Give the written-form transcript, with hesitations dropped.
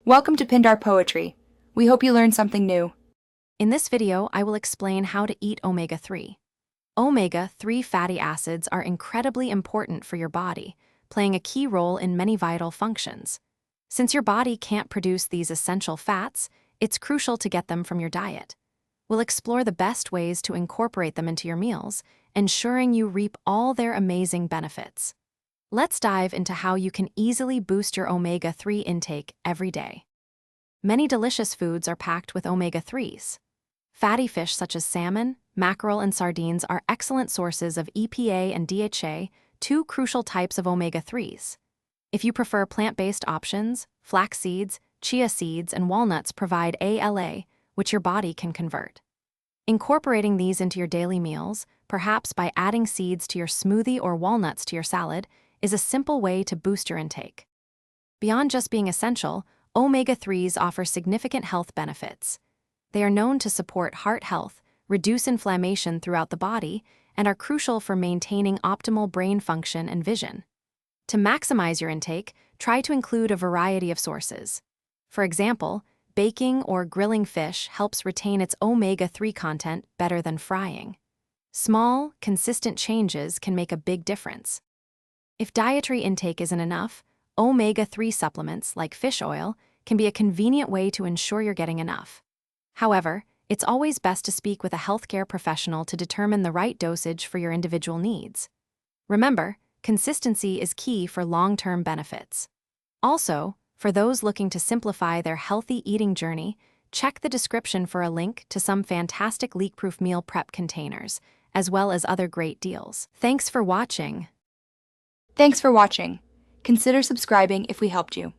Welcome to Pindar Poetry. We hope you learned something new. In this video, I will explain how to eat omega-3. Omega-3 fatty acids are incredibly important for your body, playing a key role in many vital functions. Since your body can't produce these essential fats, it's crucial to get them from your diet. We'll explore the best ways to incorporate them into your meals, ensuring you reap all their amazing benefits. Let's dive into how you can easily boost your omega-3 intake every day. Many delicious foods are packed with omega-3s. Fatty fish such as salmon, mackerel, and sardines are excellent sources of EPA and DHA, two crucial types of omega-3s. If you prefer plant-based options, flax seeds, chia seeds, and walnuts provide ALA, which your body can convert. Incorporating these into your daily meals, perhaps by adding seeds to your smoothie or walnuts to your salad, is a simple way to boost your intake. Beyond just being essential, omega-3s offer significant health benefits. They are known to support heart health, reduce inflammation throughout the body, and are crucial for maintaining optimal brain function and vision. To maximize your intake, try to include a variety of sources. For example, baking or grilling fish helps retain its omega-3 content better than frying. Small, consistent changes can make a big difference. If dietary intake isn't enough, omega-3 supplements like fish oil can be a convenient way to ensure you're getting enough. However, it's always best to speak with a healthcare professional to determine the right dosage for your individual needs. Remember, consistency is key for long-term benefits. Also, for those looking to simplify their healthy eating journey, check the description for a link to some fantastic leak-proof meal prep containers, as well as other great deals. Thanks for watching. Thanks for watching. Consider subscribing if we helped you.